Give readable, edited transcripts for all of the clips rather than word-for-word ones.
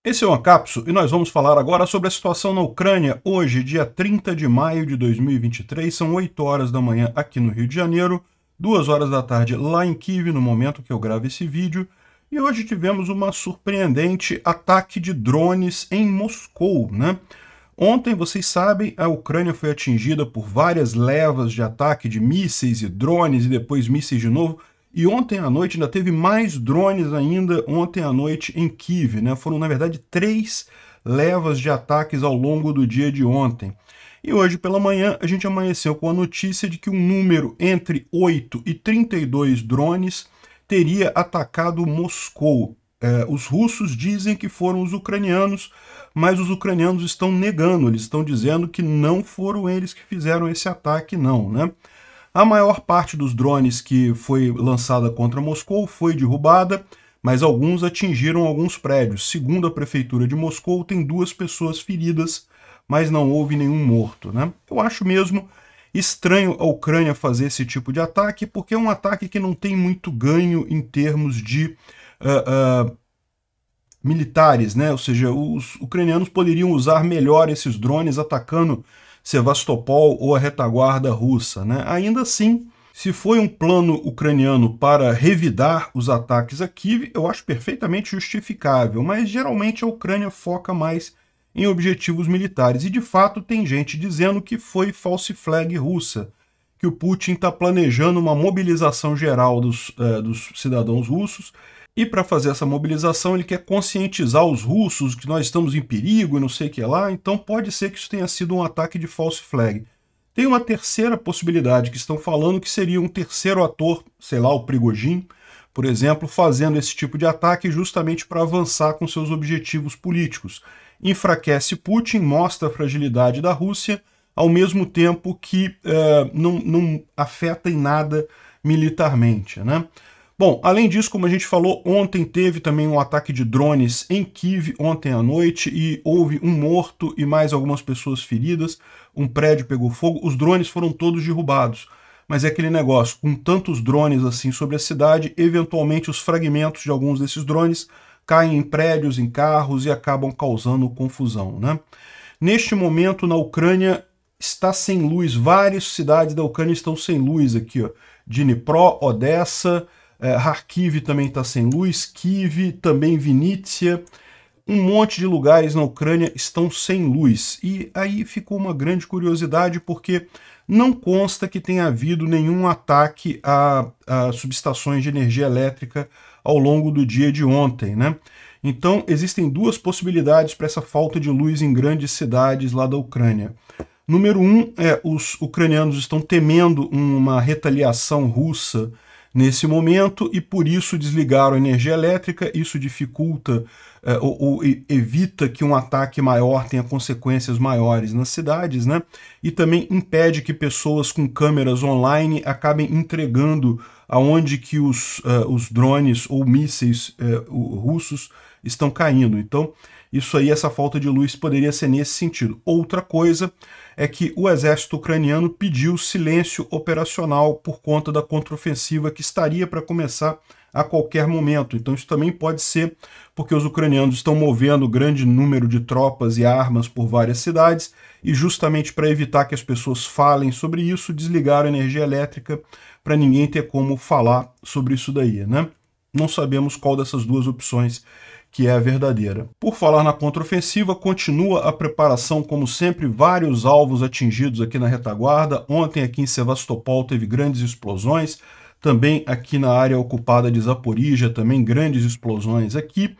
Esse é o Ancapso e nós vamos falar agora sobre a situação na Ucrânia. Hoje, dia 30 de maio de 2023, são 8 horas da manhã aqui no Rio de Janeiro, 2 horas da tarde lá em Kiev, no momento que eu gravo esse vídeo. E hoje tivemos uma surpreendente ataque de drones em Moscou, né? Ontem, vocês sabem, a Ucrânia foi atingida por várias levas de ataque de mísseis e drones e depois mísseis de novo. E ontem à noite ainda teve mais drones ainda, ontem à noite em Kiev, né? Foram, na verdade, 3 levas de ataques ao longo do dia de ontem. E hoje pela manhã a gente amanheceu com a notícia de que um número entre 8 e 32 drones teria atacado Moscou. Os russos dizem que foram os ucranianos, mas os ucranianos estão negando, eles estão dizendo que não foram eles que fizeram esse ataque não, né? A maior parte dos drones que foi lançada contra Moscou foi derrubada, mas alguns atingiram alguns prédios. Segundo a prefeitura de Moscou, tem 2 pessoas feridas, mas não houve nenhum morto, né? Eu acho mesmo estranho a Ucrânia fazer esse tipo de ataque, porque é um ataque que não tem muito ganho em termos de militares, né? Ou seja, os ucranianos poderiam usar melhor esses drones atacando Sevastopol ou a retaguarda russa, né? Ainda assim, se foi um plano ucraniano para revidar os ataques a Kiev, eu acho perfeitamente justificável, mas geralmente a Ucrânia foca mais em objetivos militares. E de fato tem gente dizendo que foi false flag russa, que o Putin está planejando uma mobilização geral dos cidadãos russos, e para fazer essa mobilização ele quer conscientizar os russos que nós estamos em perigo e não sei o que lá, então pode ser que isso tenha sido um ataque de false flag. Tem uma terceira possibilidade que estão falando que seria um terceiro ator, sei lá, o Prigozhin, por exemplo, fazendo esse tipo de ataque justamente para avançar com seus objetivos políticos. Enfraquece Putin, mostra a fragilidade da Rússia, ao mesmo tempo que não afeta em nada militarmente, né? Bom, além disso, como a gente falou, ontem teve também um ataque de drones em Kiev, ontem à noite, e houve um morto e mais algumas pessoas feridas, um prédio pegou fogo, os drones foram todos derrubados. Mas é aquele negócio, com tantos drones assim sobre a cidade, eventualmente os fragmentos de alguns desses drones caem em prédios, em carros e acabam causando confusão, né? Neste momento, na Ucrânia, está sem luz, várias cidades da Ucrânia estão sem luz aqui, ó. Dnipro, Odessa, Kharkiv também está sem luz, Kiev, também Vinícius, um monte de lugares na Ucrânia estão sem luz. E aí ficou uma grande curiosidade, porque não consta que tenha havido nenhum ataque a subestações de energia elétrica ao longo do dia de ontem, né? Então existem 2 possibilidades para essa falta de luz em grandes cidades lá da Ucrânia. Número 1 os ucranianos estão temendo uma retaliação russa nesse momento e por isso desligaram a energia elétrica, isso dificulta ou evita que um ataque maior tenha consequências maiores nas cidades, né? E também impede que pessoas com câmeras online acabem entregando aonde que os drones ou mísseis russos estão caindo. Então, isso aí, essa falta de luz poderia ser nesse sentido. Outra coisa é que o exército ucraniano pediu silêncio operacional por conta da contraofensiva que estaria para começar a qualquer momento. Então isso também pode ser porque os ucranianos estão movendo grande número de tropas e armas por várias cidades e justamente para evitar que as pessoas falem sobre isso, desligaram a energia elétrica para ninguém ter como falar sobre isso daí, né? Não sabemos qual dessas 2 opções que é a verdadeira. Por falar na contraofensiva, continua a preparação, como sempre, vários alvos atingidos aqui na retaguarda. Ontem aqui em Sevastopol teve grandes explosões, também aqui na área ocupada de Zaporizhia, também grandes explosões aqui.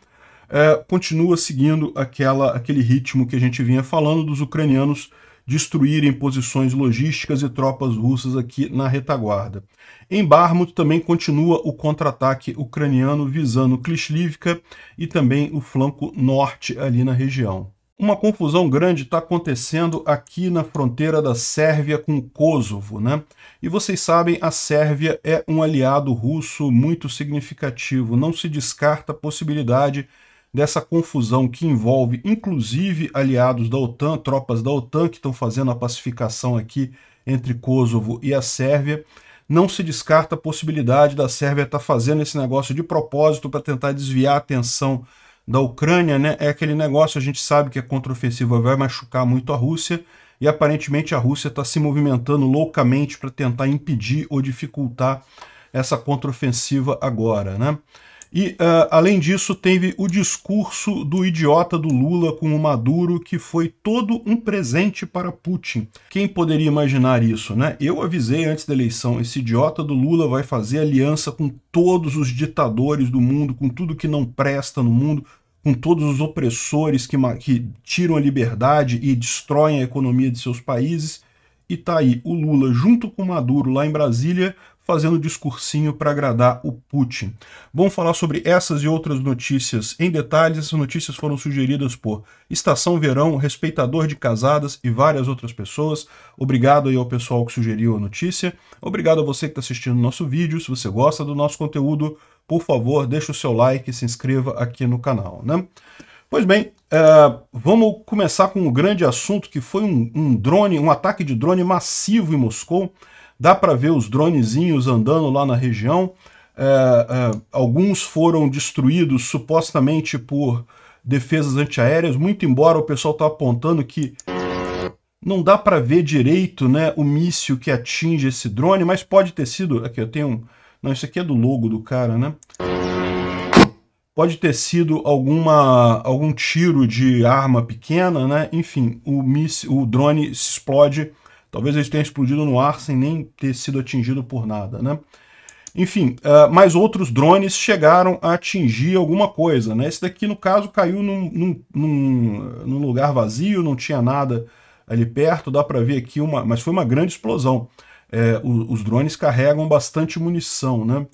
Continua seguindo aquele ritmo que a gente vinha falando dos ucranianos destruírem posições logísticas e tropas russas aqui na retaguarda. Em Bakhmut também continua o contra-ataque ucraniano visando Klishivka e também o flanco norte ali na região. Uma confusão grande está acontecendo aqui na fronteira da Sérvia com Kosovo, né? E vocês sabem, a Sérvia é um aliado russo muito significativo. Não se descarta a possibilidade dessa confusão que envolve, inclusive, aliados da OTAN, tropas da OTAN que estão fazendo a pacificação aqui entre Kosovo e a Sérvia. Não se descarta a possibilidade da Sérvia estar fazendo esse negócio de propósito para tentar desviar a atenção da Ucrânia, né, é aquele negócio, a gente sabe que a contraofensiva vai machucar muito a Rússia, e aparentemente a Rússia está se movimentando loucamente para tentar impedir ou dificultar essa contraofensiva agora, né? E, além disso, teve o discurso do idiota do Lula com o Maduro, que foi todo um presente para Putin. Quem poderia imaginar isso, né? Eu avisei antes da eleição, esse idiota do Lula vai fazer aliança com todos os ditadores do mundo, com tudo que não presta no mundo, com todos os opressores que tiram a liberdade e destroem a economia de seus países. E tá aí o Lula junto com o Maduro lá em Brasília, fazendo discursinho para agradar o Putin. Vamos falar sobre essas e outras notícias em detalhes. Essas notícias foram sugeridas por Estação Verão, Respeitador de Casadas e várias outras pessoas. Obrigado aí ao pessoal que sugeriu a notícia. Obrigado a você que está assistindo o nosso vídeo. Se você gosta do nosso conteúdo, por favor, deixe o seu like e se inscreva aqui no canal, né? Pois bem, vamos começar com um grande assunto que foi um ataque de drone massivo em Moscou. Dá para ver os dronezinhos andando lá na região. Alguns foram destruídos supostamente por defesas antiaéreas, muito embora o pessoal está apontando que não dá para ver direito, né, o míssil que atinge esse drone, mas pode ter sido... Aqui eu tenho um... Não, isso aqui é do logo do cara, né? Pode ter sido algum tiro de arma pequena, né? Enfim, o drone se explode. Talvez ele tenha explodido no ar sem nem ter sido atingido por nada, né? Enfim, mas outros drones chegaram a atingir alguma coisa, né? Esse daqui, no caso, caiu num lugar vazio, não tinha nada ali perto, dá para ver aqui mas foi uma grande explosão. Os drones carregam bastante munição, né?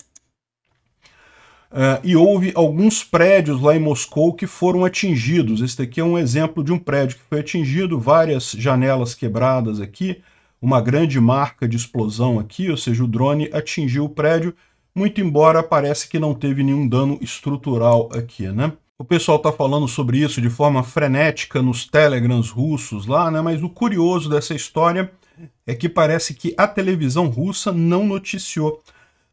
E houve alguns prédios lá em Moscou que foram atingidos. Esse daqui é um exemplo de um prédio que foi atingido, várias janelas quebradas aqui, uma grande marca de explosão aqui, ou seja, o drone atingiu o prédio, muito embora parece que não teve nenhum dano estrutural aqui, né? O pessoal está falando sobre isso de forma frenética nos telegrams russos lá, né? Mas o curioso dessa história é que parece que a televisão russa não noticiou.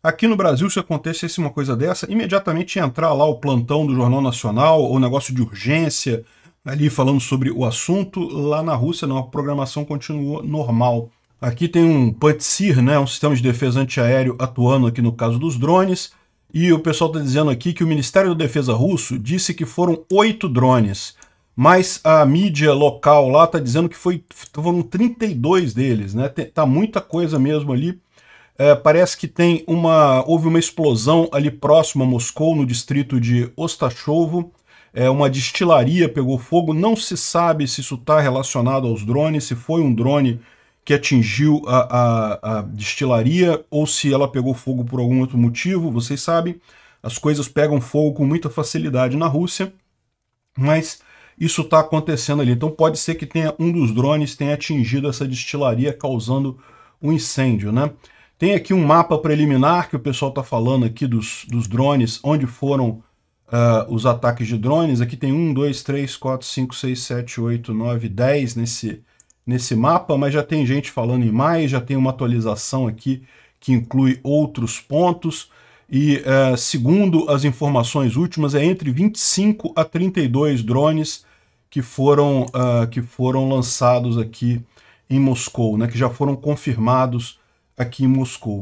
Aqui no Brasil, se acontecesse uma coisa dessa, imediatamente ia entrar lá o plantão do Jornal Nacional, ou negócio de urgência, ali falando sobre o assunto. Lá na Rússia, não, a programação continuou normal. Aqui tem um PANTSIR, né, um sistema de defesa antiaéreo atuando aqui no caso dos drones, e o pessoal está dizendo aqui que o Ministério da Defesa russo disse que foram 8 drones, mas a mídia local lá está dizendo que foram 32 deles, né, tá muita coisa mesmo ali. Parece que houve uma explosão ali próximo a Moscou, no distrito de Ostachovo. Uma destilaria pegou fogo. Não se sabe se isso está relacionado aos drones, se foi um drone que atingiu a destilaria ou se ela pegou fogo por algum outro motivo. Vocês sabem, as coisas pegam fogo com muita facilidade na Rússia, mas isso está acontecendo ali. Então pode ser que um dos drones tenha atingido essa destilaria, causando um incêndio, né? Tem aqui um mapa preliminar que o pessoal está falando aqui dos drones, onde foram os ataques de drones. Aqui tem 1, 2, 3, 4, 5, 6, 7, 8, 9, 10 nesse mapa, mas já tem gente falando em mais, já tem uma atualização aqui que inclui outros pontos. E segundo as informações últimas, é entre 25 a 32 drones que foram lançados aqui em Moscou, né, que já foram confirmados aqui em Moscou.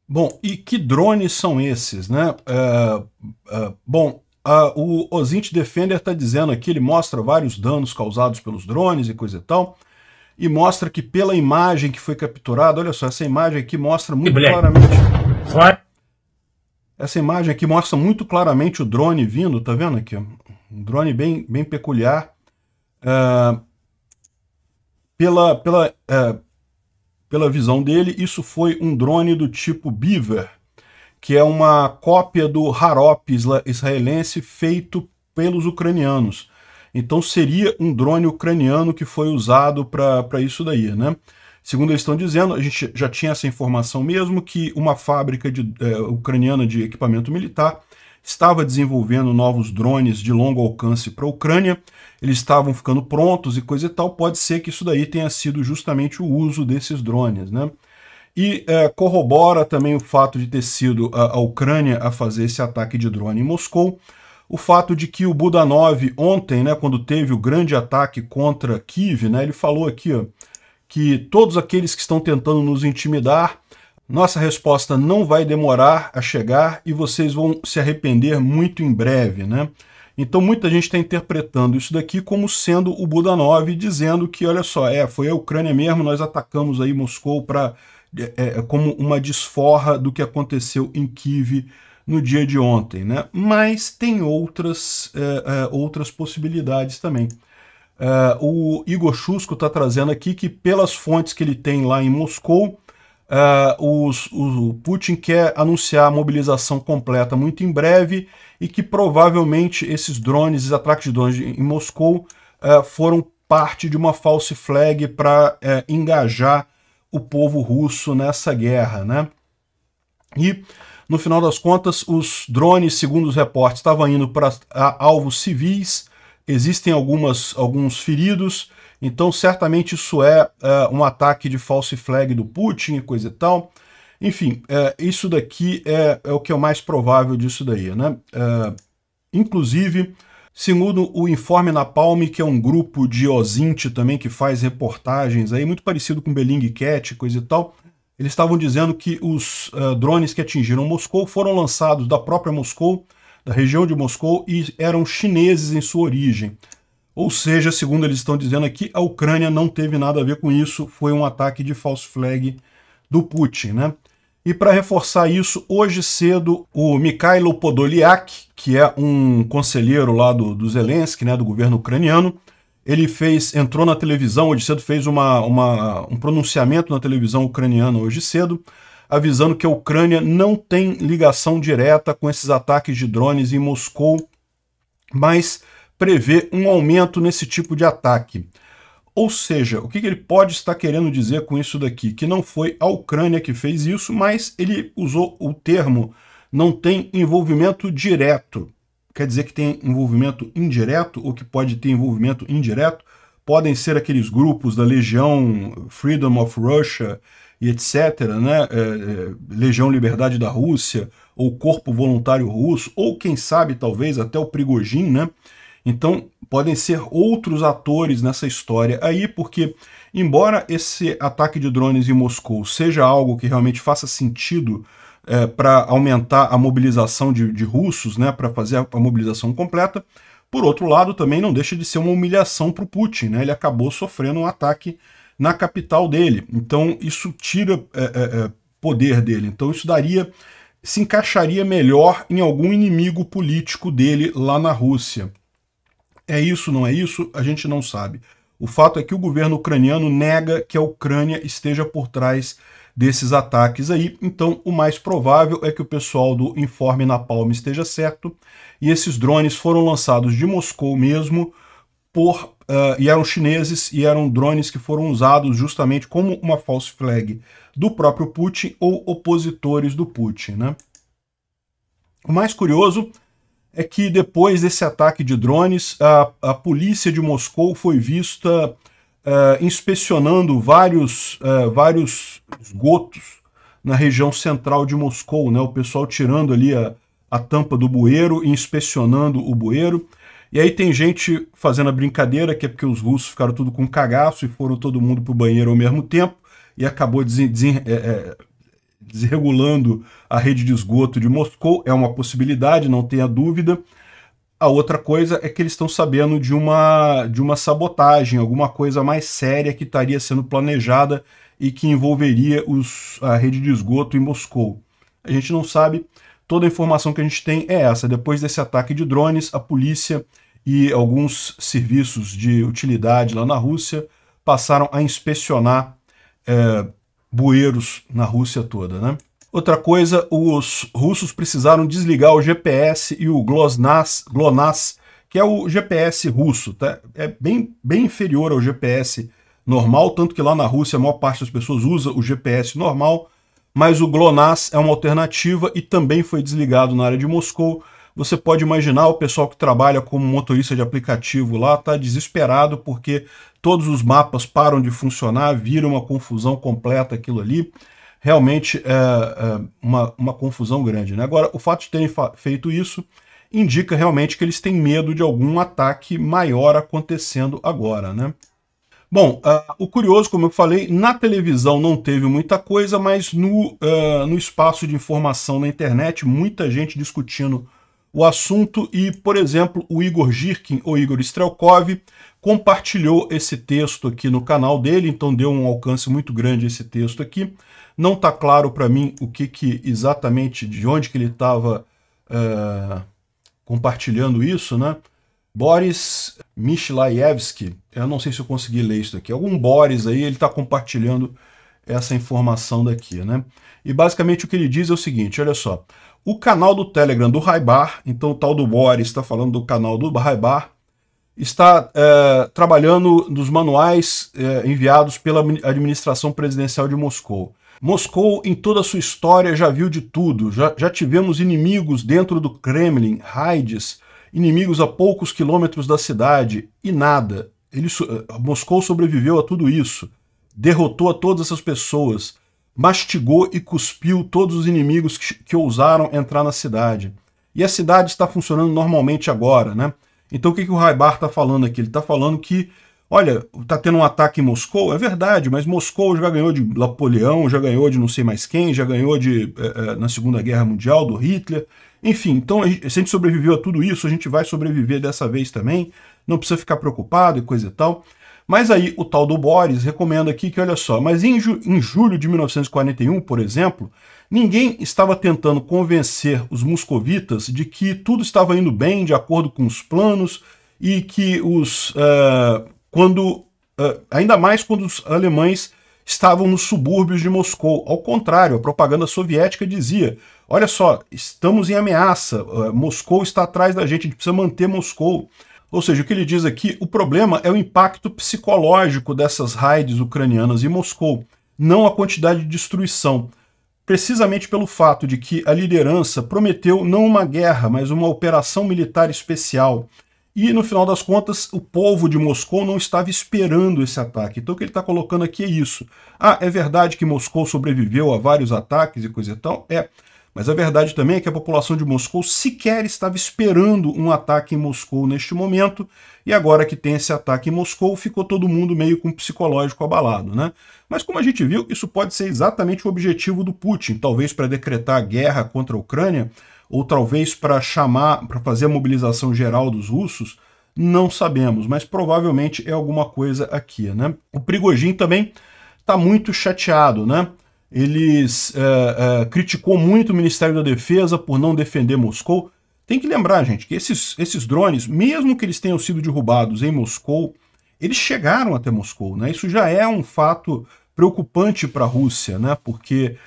Bom, e que drones são esses, né? O Ozint Defender está dizendo aqui, ele mostra vários danos causados pelos drones e coisa e tal, e mostra que pela imagem que foi capturada, olha só, essa imagem aqui mostra muito claramente... Essa imagem aqui mostra muito claramente o drone vindo, tá vendo aqui? Um drone bem peculiar. Pela visão dele, isso foi um drone do tipo Beaver, que é uma cópia do Harop israelense feito pelos ucranianos. Então seria um drone ucraniano que foi usado para isso daí, né? Segundo eles estão dizendo, a gente já tinha essa informação mesmo, que uma fábrica ucraniana de equipamento militar estava desenvolvendo novos drones de longo alcance para a Ucrânia. Eles estavam ficando prontos e coisa e tal. Pode ser que isso daí tenha sido justamente o uso desses drones, né? E corrobora também o fato de ter sido a Ucrânia a fazer esse ataque de drone em Moscou, o fato de que o Budanov ontem, né, quando teve o grande ataque contra Kiev, né, ele falou aqui, ó, que todos aqueles que estão tentando nos intimidar, nossa resposta não vai demorar a chegar e vocês vão se arrepender muito em breve, né? Então muita gente está interpretando isso daqui como sendo o Budanov dizendo que, olha só, foi a Ucrânia mesmo, nós atacamos aí Moscou como uma desforra do que aconteceu em Kiev no dia de ontem, né? Mas tem outras possibilidades também. O Igor Shusko está trazendo aqui que, pelas fontes que ele tem lá em Moscou, o Putin quer anunciar a mobilização completa muito em breve e que provavelmente esses ataques de drones em Moscou, foram parte de uma false flag para engajar o povo russo nessa guerra, né? E, no final das contas, os drones, segundo os reportes, estavam indo para alvos civis, existem alguns feridos, então certamente isso é um ataque de false flag do Putin e coisa e tal. Enfim, isso daqui é o que é o mais provável disso daí, né? Inclusive, segundo o Informe Napalm, que é um grupo de Ozint também que faz reportagens aí, muito parecido com Bellingcat, coisa e tal, eles estavam dizendo que os drones que atingiram Moscou foram lançados da própria Moscou, da região de Moscou, e eram chineses em sua origem. Ou seja, segundo eles estão dizendo aqui, a Ucrânia não teve nada a ver com isso, foi um ataque de false flag do Putin, né? E para reforçar isso, hoje cedo, o Mikhailo Podolyak, que é um conselheiro lá do Zelensky, né, do governo ucraniano, ele entrou na televisão hoje cedo, fez um pronunciamento na televisão ucraniana hoje cedo, avisando que a Ucrânia não tem ligação direta com esses ataques de drones em Moscou, mas prevê um aumento nesse tipo de ataque. Ou seja, o que ele pode estar querendo dizer com isso daqui? Que não foi a Ucrânia que fez isso, mas ele usou o termo não tem envolvimento direto. Quer dizer que tem envolvimento indireto, ou que pode ter envolvimento indireto? Podem ser aqueles grupos da Legião Freedom of Russia e etc., né? Legião Liberdade da Rússia, ou Corpo Voluntário Russo, ou quem sabe talvez até o Prigozhin, né? Então, podem ser outros atores nessa história aí, porque, embora esse ataque de drones em Moscou seja algo que realmente faça sentido para aumentar a mobilização de russos, né, para fazer a mobilização completa, por outro lado, também não deixa de ser uma humilhação para o Putin, né? Ele acabou sofrendo um ataque na capital dele. Então, isso tira poder dele. Então, isso se encaixaria melhor em algum inimigo político dele lá na Rússia. É isso, não é isso? A gente não sabe. O fato é que o governo ucraniano nega que a Ucrânia esteja por trás desses ataques aí, então o mais provável é que o pessoal do Informe Napalm esteja certo, e esses drones foram lançados de Moscou mesmo, e eram chineses, e eram drones que foram usados justamente como uma false flag do próprio Putin ou opositores do Putin, né? O mais curioso é que depois desse ataque de drones, a polícia de Moscou foi vista inspecionando vários esgotos na região central de Moscou, né? O pessoal tirando ali a tampa do bueiro e inspecionando o bueiro. E aí tem gente fazendo a brincadeira, que é porque os russos ficaram tudo com cagaço e foram todo mundo pro banheiro ao mesmo tempo, e acabou desregulando a rede de esgoto de Moscou. É uma possibilidade, não tenha dúvida. A outra coisa é que eles estão sabendo de uma sabotagem, alguma coisa mais séria que estaria sendo planejada e que envolveria a rede de esgoto em Moscou. A gente não sabe, toda a informação que a gente tem é essa. Depois desse ataque de drones, a polícia e alguns serviços de utilidade lá na Rússia passaram a inspecionar bueiros na Rússia toda, né? Outra coisa, os russos precisaram desligar o GPS e o GLONASS, que é o GPS russo, tá? É bem inferior ao GPS normal, tanto que lá na Rússia a maior parte das pessoas usa o GPS normal, mas o GLONASS é uma alternativa e também foi desligado na área de Moscou. Você pode imaginar, o pessoal que trabalha como motorista de aplicativo lá está desesperado porque todos os mapas param de funcionar, vira uma confusão completa aquilo ali. Realmente é uma confusão grande, né? Agora, o fato de terem feito isso indica realmente que eles têm medo de algum ataque maior acontecendo agora, né? Bom, o curioso, como eu falei, na televisão não teve muita coisa, mas no espaço de informação na internet, muita gente discutindo o assunto e, por exemplo, o Igor Girkin, ou Igor Strelkov, compartilhou esse texto aqui no canal dele, então deu um alcance muito grande esse texto aqui. Não está claro para mim o que exatamente, de onde que ele estava compartilhando isso, né? Boris Mishlaevski, eu não sei se eu consegui ler isso aqui, algum Boris aí, ele está compartilhando essa informação daqui, né? E basicamente o que ele diz é o seguinte, olha só, o canal do Telegram do Raibar, então o tal do Boris está falando do canal do Raibar, está trabalhando nos manuais enviados pela administração presidencial de Moscou. Moscou, em toda a sua história, já viu de tudo, já tivemos inimigos dentro do Kremlin, raids, inimigos a poucos quilômetros da cidade, e nada. Moscou sobreviveu a tudo isso, derrotou a todas essas pessoas, mastigou e cuspiu todos os inimigos que ousaram entrar na cidade. E a cidade está funcionando normalmente agora, né? Então o que o Raibar está falando aqui? Ele está falando que, olha, está tendo um ataque em Moscou, é verdade, mas Moscou já ganhou de Napoleão, já ganhou de não sei mais quem, já ganhou na Segunda Guerra Mundial, do Hitler. Enfim, então se a gente sobreviveu a tudo isso, a gente vai sobreviver dessa vez também, não precisa ficar preocupado e coisa e tal. Mas aí o tal do Boris recomenda aqui que, olha só, mas em julho de 1941, por exemplo, ninguém estava tentando convencer os moscovitas de que tudo estava indo bem, de acordo com os planos, e que ainda mais quando os alemães estavam nos subúrbios de Moscou. Ao contrário, a propaganda soviética dizia, olha só, estamos em ameaça, Moscou está atrás da gente, a gente precisa manter Moscou. Ou seja, o que ele diz aqui, o problema é o impacto psicológico dessas raids ucranianas em Moscou, não a quantidade de destruição. Precisamente pelo fato de que a liderança prometeu não uma guerra, mas uma operação militar especial. E, no final das contas, o povo de Moscou não estava esperando esse ataque. Então o que ele está colocando aqui é isso. Ah, é verdade que Moscou sobreviveu a vários ataques e coisa e tal? É. Mas a verdade também é que a população de Moscou sequer estava esperando um ataque em Moscou neste momento, e agora que tem esse ataque em Moscou, ficou todo mundo meio com o psicológico abalado, né? Mas como a gente viu, isso pode ser exatamente o objetivo do Putin, talvez para decretar guerra contra a Ucrânia, ou talvez para fazer a mobilização geral dos russos, não sabemos, mas provavelmente é alguma coisa aqui, né? O Prigozhin também está muito chateado, né? Ele criticou muito o Ministério da Defesa por não defender Moscou. Tem que lembrar, gente, que esses drones, mesmo que eles tenham sido derrubados em Moscou, eles chegaram até Moscou, né? Isso já é um fato preocupante para a Rússia, né? Porque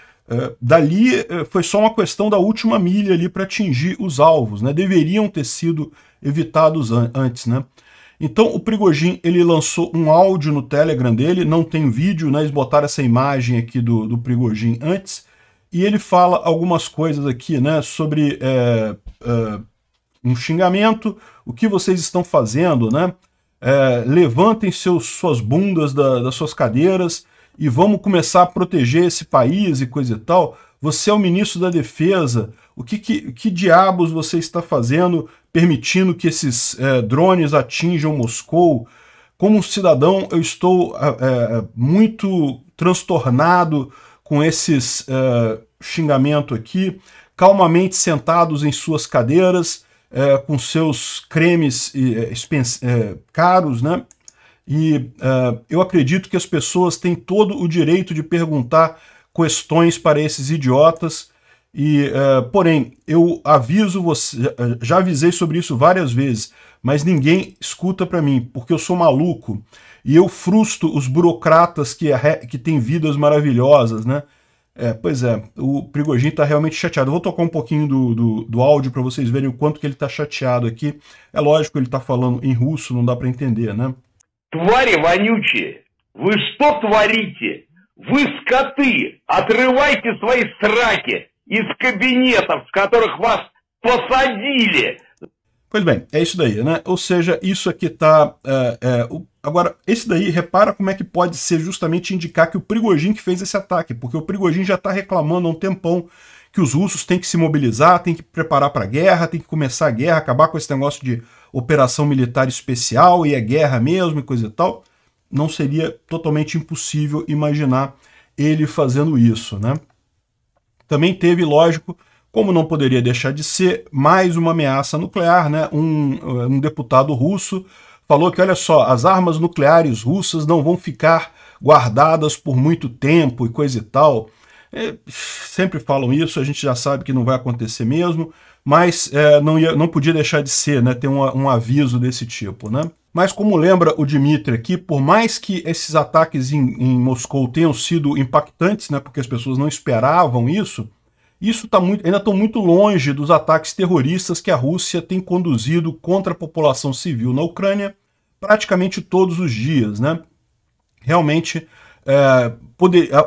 dali foi só uma questão da última milha ali para atingir os alvos, né? Deveriam ter sido evitados antes, né? Então o Prigozhin, ele lançou um áudio no Telegram dele, não tem vídeo, né? Eles botaram essa imagem aqui do Prigozhin antes, e ele fala algumas coisas aqui, né? Sobre um xingamento, o que vocês estão fazendo, né? Levantem suas bundas das suas cadeiras e vamos começar a proteger esse país e coisa e tal. Você é o ministro da Defesa, que diabos você está fazendo permitindo que esses drones atinjam Moscou? Como um cidadão, eu estou muito transtornado com esses xingamentos aqui, calmamente sentados em suas cadeiras, com seus cremes caros, né? E eu acredito que as pessoas têm todo o direito de perguntar questões para esses idiotas. Porém, eu aviso você, já avisei sobre isso várias vezes, mas ninguém escuta para mim, porque eu sou maluco e eu frustro os burocratas que têm vidas maravilhosas, né? Pois é, o Prigozhin está realmente chateado. Eu vou tocar um pouquinho do áudio para vocês verem o quanto que ele está chateado aqui. É lógico que ele está falando em russo, não dá para entender, né? Твари вонючие, вы что творите? Вы скоты, отрывайте свои сраки из кабинетов, в которых вас посадили. Pois bem, é isso daí, né? Ou seja, isso aqui tá... Agora, esse daí, repara como é que pode ser justamente indicar que o Prigozhin que fez esse ataque, porque o Prigozhin já está reclamando há um tempão que os russos têm que se mobilizar, têm que preparar para a guerra, têm que começar a guerra, acabar com esse negócio de operação militar especial e é guerra mesmo e coisa e tal. Não seria totalmente impossível imaginar ele fazendo isso, né? Também teve, lógico, como não poderia deixar de ser, mais uma ameaça nuclear, né? Um deputado russo falou que, olha só, as armas nucleares russas não vão ficar guardadas por muito tempo e coisa e tal. Sempre falam isso, a gente já sabe que não vai acontecer mesmo, mas não podia deixar de ser, né? Ter um aviso desse tipo, né? Mas como lembra o Dmitry aqui, por mais que esses ataques em Moscou tenham sido impactantes, né, porque as pessoas não esperavam isso ainda estão muito longe dos ataques terroristas que a Rússia tem conduzido contra a população civil na Ucrânia praticamente todos os dias, né? Realmente,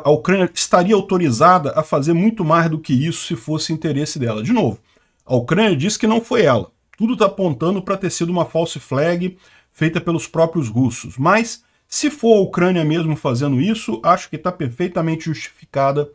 a Ucrânia estaria autorizada a fazer muito mais do que isso se fosse interesse dela. De novo, a Ucrânia diz que não foi ela. Tudo está apontando para ter sido uma false flag feita pelos próprios russos. Mas, se for a Ucrânia mesmo fazendo isso, acho que está perfeitamente justificada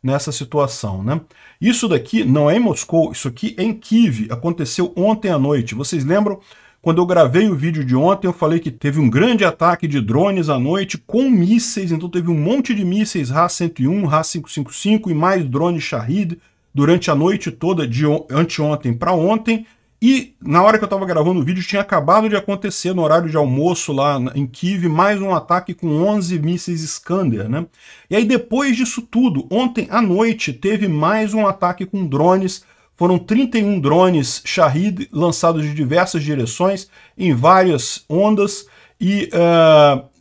nessa situação, né? Isso daqui não é em Moscou, isso aqui é em Kyiv, aconteceu ontem à noite. Vocês lembram? Quando eu gravei o vídeo de ontem, eu falei que teve um grande ataque de drones à noite com mísseis, então teve um monte de mísseis Ra-101, Ra-555 e mais drones Shahed durante a noite toda, de anteontem para ontem. E na hora que eu estava gravando o vídeo, tinha acabado de acontecer, no horário de almoço lá em Kyiv, mais um ataque com 11 mísseis Iskander, né? E aí depois disso tudo, ontem à noite, teve mais um ataque com drones. Foram 31 drones Shahed lançados de diversas direções, em várias ondas, e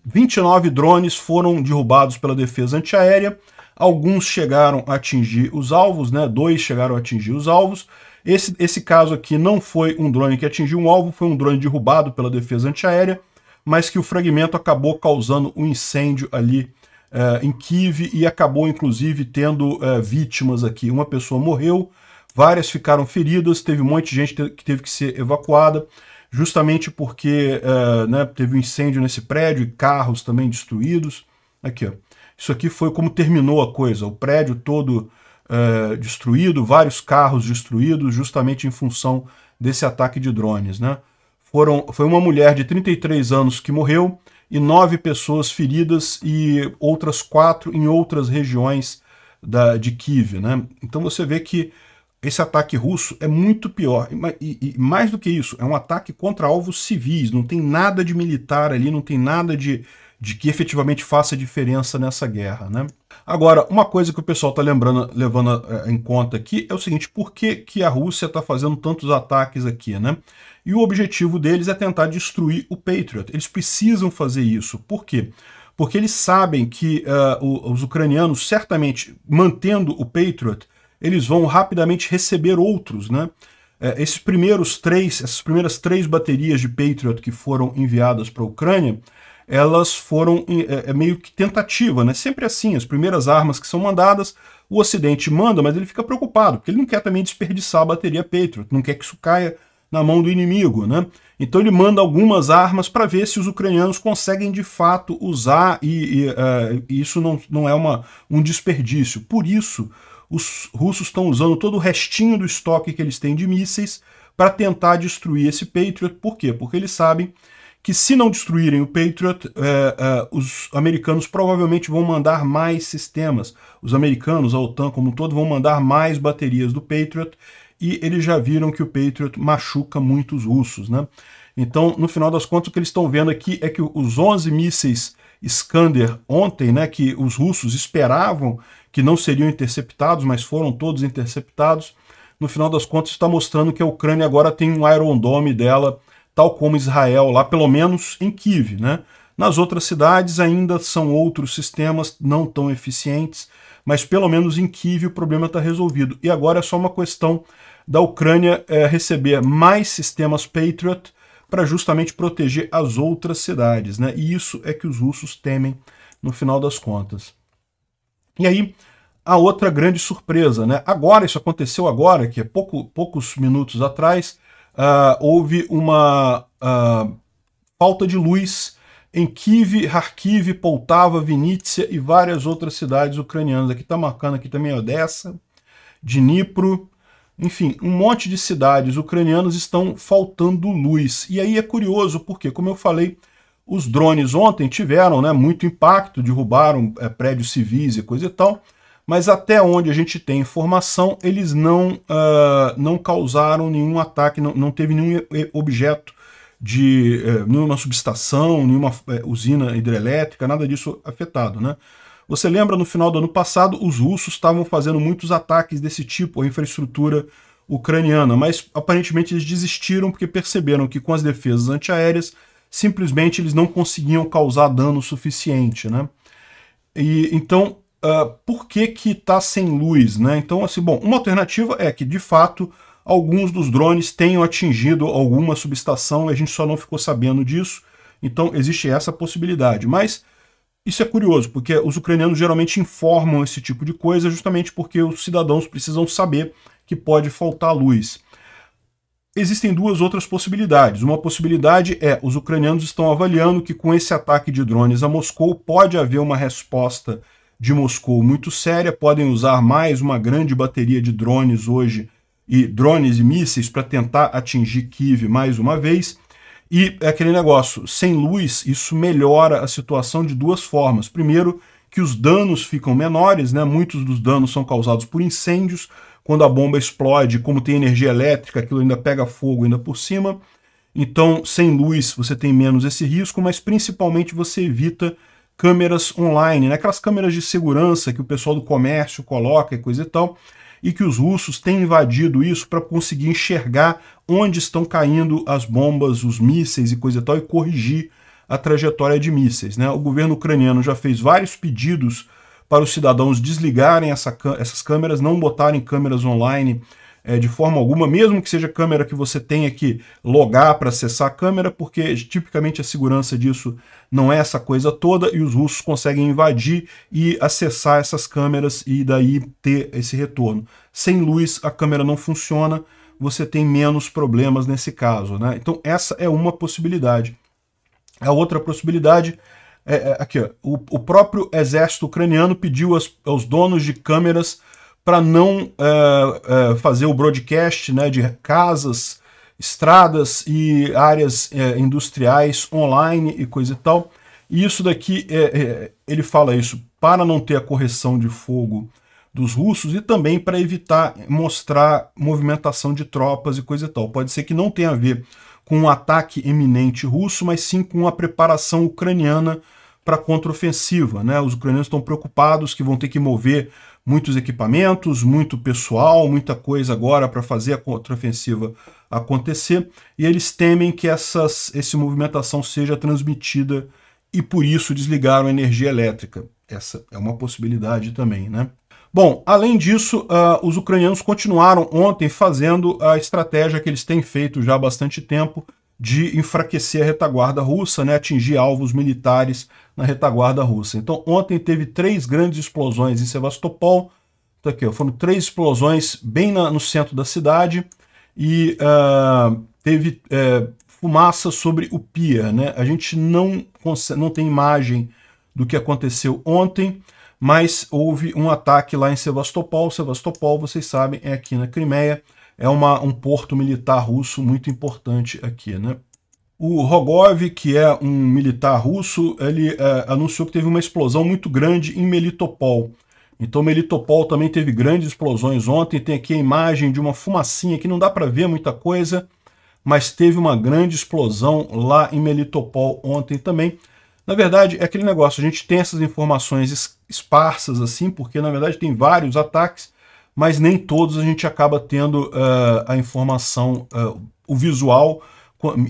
29 drones foram derrubados pela defesa antiaérea. Alguns chegaram a atingir os alvos, né? 2 chegaram a atingir os alvos. Esse caso aqui não foi um drone que atingiu um alvo, foi um drone derrubado pela defesa antiaérea, mas que o fragmento acabou causando um incêndio ali em Kyiv e acabou, inclusive, tendo vítimas aqui. Uma pessoa morreu, várias ficaram feridas, teve um monte de gente que teve que ser evacuada, justamente porque né, teve um incêndio nesse prédio e carros também destruídos. Aqui, ó. Isso aqui foi como terminou a coisa, o prédio todo destruído, vários carros destruídos, justamente em função desse ataque de drones, né? Foi uma mulher de 33 anos que morreu e 9 pessoas feridas e outras 4 em outras regiões de Kyiv, né? Então você vê que esse ataque russo é muito pior. E mais do que isso, é um ataque contra alvos civis, não tem nada de militar ali, não tem nada de que efetivamente faça diferença nessa guerra, né? Agora, uma coisa que o pessoal está levando em conta aqui é o seguinte: por que a Rússia está fazendo tantos ataques aqui, né? E o objetivo deles é tentar destruir o Patriot. Eles precisam fazer isso. Por quê? Porque eles sabem que os ucranianos, certamente, mantendo o Patriot, eles vão rapidamente receber outros, né? Essas primeiras 3 baterias de Patriot que foram enviadas para a Ucrânia, elas foram meio que tentativa, né? Sempre assim, as primeiras armas que são mandadas, o Ocidente manda, mas ele fica preocupado, porque ele não quer também desperdiçar a bateria Patriot, não quer que isso caia na mão do inimigo, né? Então ele manda algumas armas para ver se os ucranianos conseguem de fato usar, e isso não é um desperdício. Por isso, os russos estão usando todo o restinho do estoque que eles têm de mísseis para tentar destruir esse Patriot. Por quê? Porque eles sabem que se não destruírem o Patriot, os americanos provavelmente vão mandar mais sistemas. Os americanos, a OTAN como um todo, vão mandar mais baterias do Patriot, e eles já viram que o Patriot machuca muito os russos, né? Então, no final das contas, o que eles estão vendo aqui é que os 11 mísseis Iskander ontem, né, que os russos esperavam que não seriam interceptados, mas foram todos interceptados, no final das contas está mostrando que a Ucrânia agora tem um Iron Dome dela, tal como Israel, lá pelo menos em Kyiv, né? Nas outras cidades ainda são outros sistemas não tão eficientes, mas pelo menos em Kyiv o problema está resolvido. E agora é só uma questão da Ucrânia receber mais sistemas Patriot para justamente proteger as outras cidades, né? E isso é que os russos temem no final das contas. E aí, a outra grande surpresa, né? Agora, isso aconteceu agora, que é poucos minutos atrás, houve uma falta de luz em Kyiv, Kharkiv, Poltava, Vinnytsia e várias outras cidades ucranianas. Aqui está marcando aqui também Odessa Dnipro, enfim, um monte de cidades ucranianas estão faltando luz. E aí é curioso, porque, como eu falei, os drones ontem tiveram, né, muito impacto, derrubaram prédios civis e coisa e tal, mas até onde a gente tem informação, eles não causaram nenhum ataque, não teve nenhum objeto de nenhuma subestação, nenhuma usina hidrelétrica, nada disso afetado, né? Você lembra, no final do ano passado, os russos estavam fazendo muitos ataques desse tipo à infraestrutura ucraniana, mas aparentemente eles desistiram porque perceberam que com as defesas antiaéreas, simplesmente eles não conseguiam causar dano suficiente, né? E então, por que que está sem luz, né? Então, assim, bom, uma alternativa é que, de fato, alguns dos drones tenham atingido alguma subestação e a gente só não ficou sabendo disso, então existe essa possibilidade, mas isso é curioso, porque os ucranianos geralmente informam esse tipo de coisa justamente porque os cidadãos precisam saber que pode faltar luz. Existem duas outras possibilidades. Uma possibilidade é os ucranianos estão avaliando que com esse ataque de drones a Moscou pode haver uma resposta de Moscou muito séria, podem usar mais uma grande bateria de drones hoje, e drones e mísseis para tentar atingir Kiev mais uma vez. E é aquele negócio, sem luz, isso melhora a situação de duas formas. Primeiro, que os danos ficam menores, né? Muitos dos danos são causados por incêndios. Quando a bomba explode, como tem energia elétrica, aquilo ainda pega fogo ainda por cima. Então, sem luz, você tem menos esse risco, mas principalmente você evita câmeras online, né? Aquelas câmeras de segurança que o pessoal do comércio coloca e coisa e tal, e que os russos têm invadido isso para conseguir enxergar onde estão caindo as bombas, os mísseis e coisa e tal, e corrigir a trajetória de mísseis, né? O governo ucraniano já fez vários pedidos para os cidadãos desligarem essas câmeras, não botarem câmeras online de forma alguma, mesmo que seja câmera que você tenha que logar para acessar a câmera, porque tipicamente a segurança disso não é essa coisa toda, e os russos conseguem invadir e acessar essas câmeras e daí ter esse retorno. Sem luz a câmera não funciona, você tem menos problemas nesse caso, né? Então essa é uma possibilidade. A outra possibilidade aqui, ó, o próprio exército ucraniano pediu aos donos de câmeras para não fazer o broadcast, né, de casas, estradas e áreas industriais online e coisa e tal. E isso daqui, ele fala isso para não ter a correção de fogo dos russos e também para evitar mostrar movimentação de tropas e coisa e tal. Pode ser que não tenha a ver com um ataque iminente russo, mas sim com a preparação ucraniana para a contraofensiva, né? Os ucranianos estão preocupados que vão ter que mover muitos equipamentos, muito pessoal, muita coisa agora para fazer a contraofensiva acontecer, e eles temem que essa movimentação seja transmitida e por isso desligaram a energia elétrica. Essa é uma possibilidade também, né? Bom, além disso, os ucranianos continuaram ontem fazendo a estratégia que eles têm feito já há bastante tempo de enfraquecer a retaguarda russa, né, atingir alvos militares na retaguarda russa. Então, ontem teve 3 grandes explosões em Sevastopol. Tá aqui, ó, foram 3 explosões bem no centro da cidade e teve fumaça sobre o pier, né? A gente não tem imagem do que aconteceu ontem, mas houve um ataque lá em Sevastopol. Sevastopol, vocês sabem, é aqui na Crimeia. É um porto militar russo muito importante aqui, né? O Rogov, que é um militar russo, ele anunciou que teve uma explosão muito grande em Melitopol. Então Melitopol também teve grandes explosões ontem. Tem aqui a imagem de uma fumacinha que não dá para ver muita coisa, mas teve uma grande explosão lá em Melitopol ontem também. Na verdade, é aquele negócio, a gente tem essas informações esparsas assim, porque na verdade tem vários ataques, mas nem todos a gente acaba tendo a informação, o visual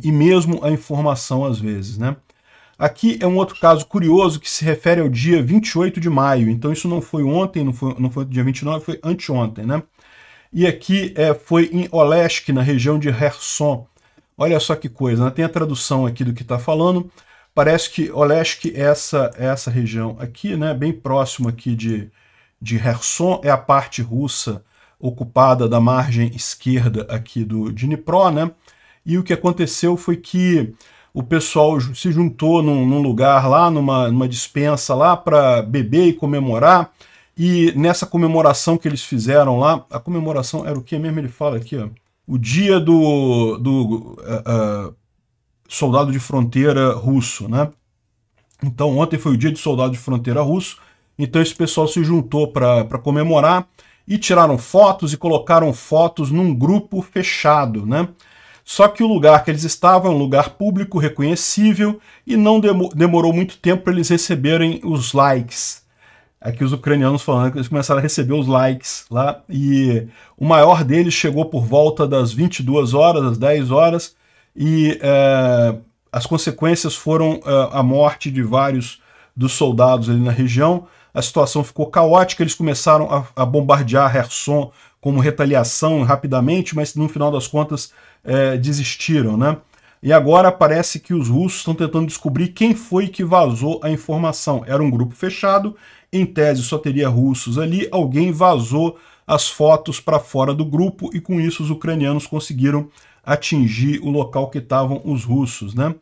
e mesmo a informação às vezes, né? Aqui é um outro caso curioso que se refere ao dia 28 de maio, então isso não foi ontem, não foi dia 29, foi anteontem, né? E aqui foi em Olesk, na região de Kherson. Olha só que coisa, né? Tem a tradução aqui do que está falando. Parece que Olesk é essa região aqui, né? Bem próximo aqui de Kherson, é a parte russa ocupada da margem esquerda aqui do Dnipro, né? E o que aconteceu foi que o pessoal se juntou num lugar lá, numa dispensa lá para beber e comemorar, E nessa comemoração que eles fizeram lá, a comemoração era o que mesmo? Ele fala aqui, ó, o dia do soldado de fronteira russo, né? Então ontem foi o dia de soldado de fronteira russo, então esse pessoal se juntou para comemorar e tiraram fotos e colocaram fotos num grupo fechado, né? Só que o lugar que eles estavam é um lugar público, reconhecível, e não demorou muito tempo para eles receberem os likes. Aqui os ucranianos falando que eles começaram a receber os likes lá, e o maior deles chegou por volta das 22 horas, das 10 horas, e as consequências foram a morte de vários dos soldados ali na região. A situação ficou caótica, eles começaram a bombardear Kherson como retaliação rapidamente, mas no final das contas desistiram, né? E agora parece que os russos estão tentando descobrir quem foi que vazou a informação. Era um grupo fechado, em tese só teria russos ali, alguém vazou as fotos para fora do grupo e com isso os ucranianos conseguiram atingir o local que estavam os russos, né?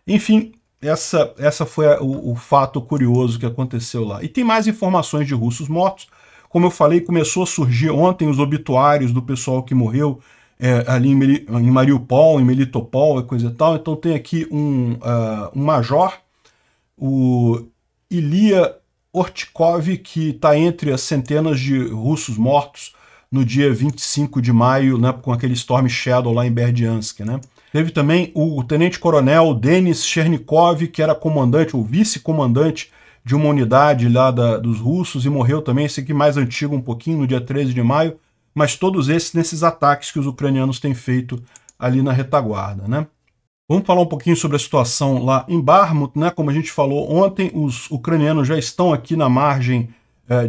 Enfim, essa foi o fato curioso que aconteceu lá. E tem mais informações de russos mortos. Como eu falei, começou a surgir ontem os obituários do pessoal que morreu ali em Mariupol, em Melitopol e coisa e tal. Então tem aqui um major, o Ilya Ortikov, que está entre as centenas de russos mortos no dia 25 de maio, né, com aquele Storm Shadow lá em Berdyansk, né? Teve também o tenente-coronel Denis Chernikov, que era comandante, ou vice-comandante de uma unidade lá dos russos, e morreu também, esse aqui mais antigo um pouquinho, no dia 13 de maio, mas todos esses nesses ataques que os ucranianos têm feito ali na retaguarda, né? Vamos falar um pouquinho sobre a situação lá em Bakhmut, né? Como a gente falou ontem, os ucranianos já estão aqui na margem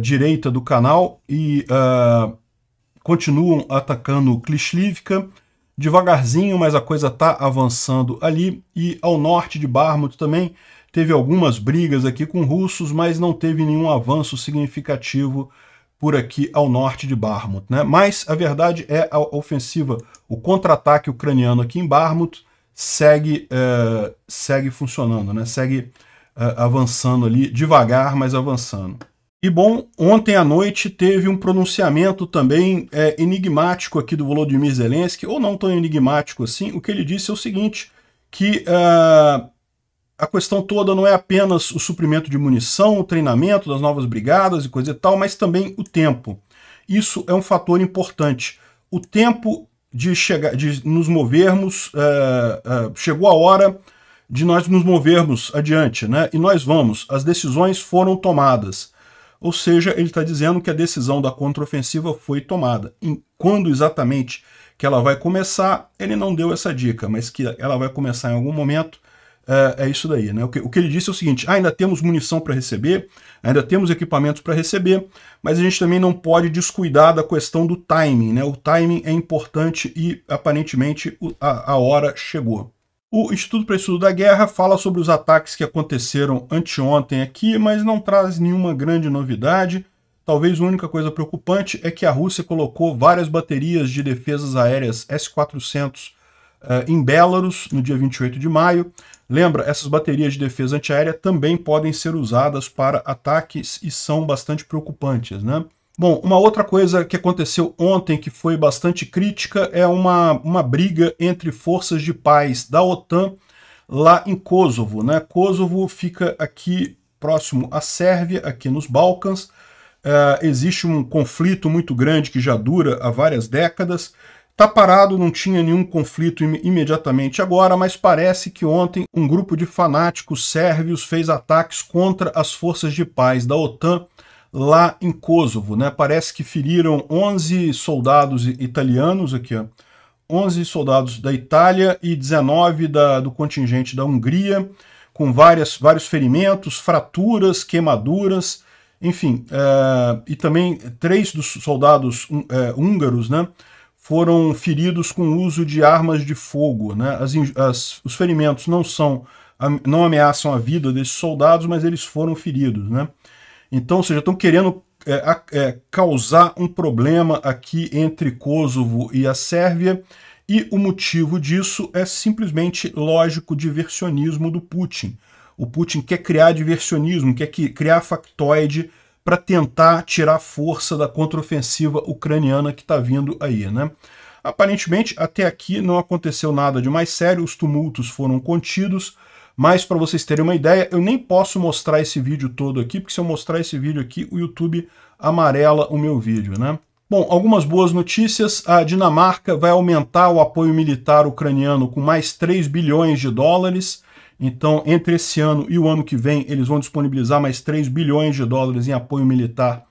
direita do canal e continuam atacando Klishivka, devagarzinho, mas a coisa está avançando ali. E ao norte de Bakhmut também teve algumas brigas aqui com russos, mas não teve nenhum avanço significativo por aqui ao norte de Bakhmut, né? Mas a verdade é a ofensiva, o contra-ataque ucraniano aqui em Bakhmut segue funcionando, né? Segue avançando ali, devagar, mas avançando. E bom, ontem à noite teve um pronunciamento também enigmático aqui do Volodymyr Zelensky, ou não tão enigmático assim. O que ele disse é o seguinte, que a questão toda não é apenas o suprimento de munição, o treinamento das novas brigadas e coisa e tal, mas também o tempo. Isso é um fator importante. O tempo de nos movermos, chegou a hora de nós nos movermos adiante, né? E nós vamos, as decisões foram tomadas. Ou seja, ele está dizendo que a decisão da contraofensiva foi tomada. Quando exatamente que ela vai começar, ele não deu essa dica, mas que ela vai começar em algum momento, é isso daí, né? O que ele disse é o seguinte, ainda temos munição para receber, ainda temos equipamentos para receber, mas a gente também não pode descuidar da questão do timing, né? O timing é importante e, aparentemente, a hora chegou. O Instituto para Estudo da Guerra fala sobre os ataques que aconteceram anteontem aqui, mas não traz nenhuma grande novidade. Talvez a única coisa preocupante é que a Rússia colocou várias baterias de defesas aéreas S-400 em Belarus no dia 28 de maio. Lembra, essas baterias de defesa antiaérea também podem ser usadas para ataques e são bastante preocupantes, né? Bom, uma outra coisa que aconteceu ontem que foi bastante crítica é uma briga entre forças de paz da OTAN lá em Kosovo, né? Kosovo fica aqui próximo à Sérvia, aqui nos Balcãs. Existe um conflito muito grande que já dura há várias décadas. Está parado, não tinha nenhum conflito imediatamente agora, mas parece que ontem um grupo de fanáticos sérvios fez ataques contra as forças de paz da OTAN lá em Kosovo, né? Parece que feriram 11 soldados italianos aqui, ó. 11 soldados da Itália e 19 do contingente da Hungria, com vários ferimentos, fraturas, queimaduras, enfim, e também 3 dos soldados húngaros, né, foram feridos com o uso de armas de fogo, né? Os ferimentos não ameaçam a vida desses soldados, mas eles foram feridos, né? Então, ou seja, estão querendo causar um problema aqui entre Kosovo e a Sérvia, e o motivo disso é simplesmente lógico diversionismo do Putin. O Putin quer criar diversionismo, quer criar factoide para tentar tirar força da contraofensiva ucraniana que está vindo aí, né? Aparentemente, até aqui não aconteceu nada de mais sério, os tumultos foram contidos, mas para vocês terem uma ideia, eu nem posso mostrar esse vídeo todo aqui, porque se eu mostrar esse vídeo aqui, o YouTube amarela o meu vídeo, né? Bom, algumas boas notícias. A Dinamarca vai aumentar o apoio militar ucraniano com mais 3 bilhões de dólares. Então, entre esse ano e o ano que vem, eles vão disponibilizar mais 3 bilhões de dólares em apoio militar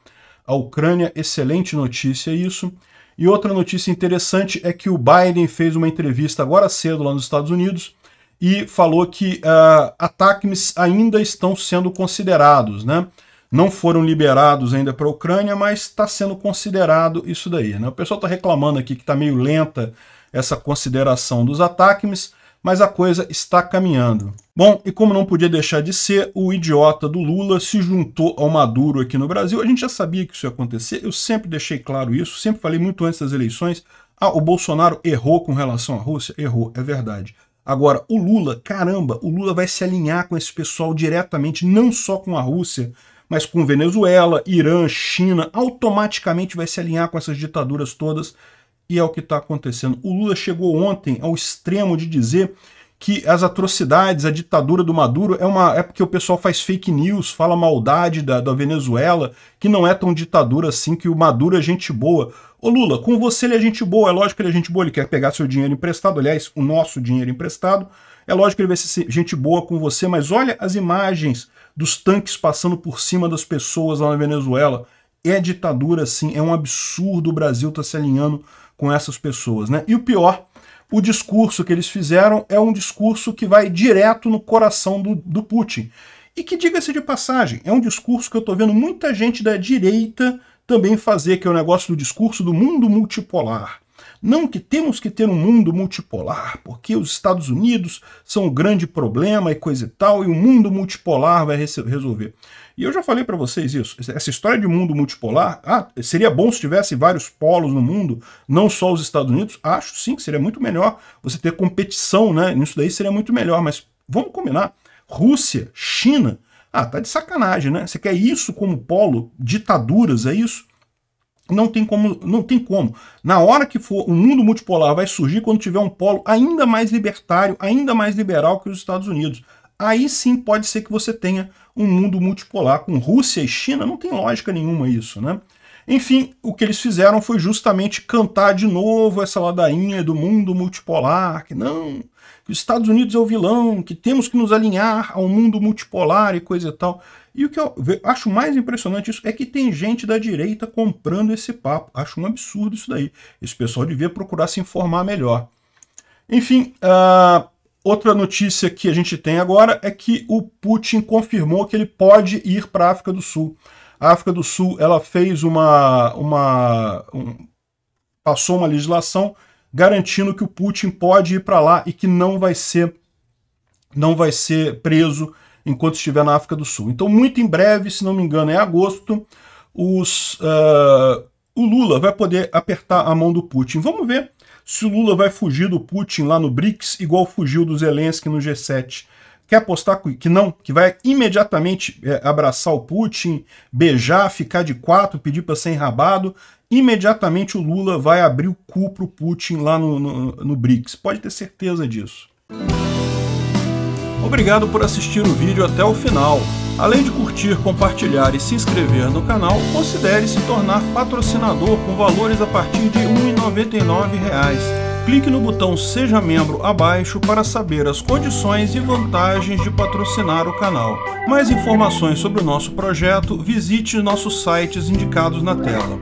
à Ucrânia. Excelente notícia isso. E outra notícia interessante é que o Biden fez uma entrevista agora cedo lá nos Estados Unidos e falou que ataques ainda estão sendo considerados, né? Não foram liberados ainda para a Ucrânia, mas está sendo considerado isso daí, né? O pessoal está reclamando aqui que está meio lenta essa consideração dos ataques, mas a coisa está caminhando. Bom, e como não podia deixar de ser, o idiota do Lula se juntou ao Maduro aqui no Brasil. A gente já sabia que isso ia acontecer, eu sempre deixei claro isso, sempre falei muito antes das eleições. O Bolsonaro errou com relação à Rússia? Errou, é verdade. Agora, o Lula, caramba, o Lula vai se alinhar com esse pessoal diretamente, não só com a Rússia, mas com Venezuela, Irã, China, automaticamente vai se alinhar com essas ditaduras todas. E é o que está acontecendo. O Lula chegou ontem ao extremo de dizer que as atrocidades, a ditadura do Maduro é porque o pessoal faz fake news, fala maldade da Venezuela, que não é tão ditadura assim, que o Maduro é gente boa. Ô Lula, com você ele é gente boa, é lógico que ele é gente boa, ele quer pegar seu dinheiro emprestado, aliás, o nosso dinheiro emprestado, é lógico que ele vai ser gente boa com você, mas olha as imagens dos tanques passando por cima das pessoas lá na Venezuela. É ditadura sim, é um absurdo o Brasil estar se alinhando com essas pessoas, né? E o pior, o discurso que eles fizeram é um discurso que vai direto no coração do Putin. E que, diga-se de passagem, é um discurso que eu estou vendo muita gente da direita também fazer, que é o negócio do discurso do mundo multipolar. Não que temos que ter um mundo multipolar, porque os Estados Unidos são um grande problema e coisa e tal, e o mundo multipolar vai resolver. E eu já falei para vocês isso, essa história de mundo multipolar, seria bom se tivesse vários polos no mundo, não só os Estados Unidos, acho sim que seria muito melhor você ter competição, né? Nisso daí seria muito melhor, mas vamos combinar, Rússia, China, tá de sacanagem, né? Você quer isso como polo, ditaduras, é isso? Não tem como, não tem como. Na hora que for, o mundo multipolar vai surgir quando tiver um polo ainda mais libertário, ainda mais liberal que os Estados Unidos. Aí sim pode ser que você tenha um mundo multipolar. Com Rússia e China não tem lógica nenhuma isso, né? Enfim, o que eles fizeram foi justamente cantar de novo essa ladainha do mundo multipolar, que não, que os Estados Unidos é o vilão, que temos que nos alinhar ao mundo multipolar e coisa e tal. E o que eu acho mais impressionante isso é que tem gente da direita comprando esse papo. Acho um absurdo isso daí. Esse pessoal devia procurar se informar melhor. Enfim, outra notícia que a gente tem agora é que o Putin confirmou que ele pode ir para a África do Sul. A África do Sul, ela fez passou uma legislação garantindo que o Putin pode ir para lá e que não vai ser preso enquanto estiver na África do Sul. Então, muito em breve, se não me engano, é agosto, o Lula vai poder apertar a mão do Putin. Vamos ver se o Lula vai fugir do Putin lá no BRICS, igual fugiu do Zelensky no G7. Quer apostar que não? Que vai imediatamente abraçar o Putin, beijar, ficar de quatro, pedir para ser enrabado. Imediatamente o Lula vai abrir o cu pro Putin lá no BRICS. Pode ter certeza disso. Obrigado por assistir o vídeo até o final. Além de curtir, compartilhar e se inscrever no canal, considere se tornar patrocinador com valores a partir de R$ 1,99. Clique no botão Seja Membro abaixo para saber as condições e vantagens de patrocinar o canal. Mais informações sobre o nosso projeto, visite nossos sites indicados na tela.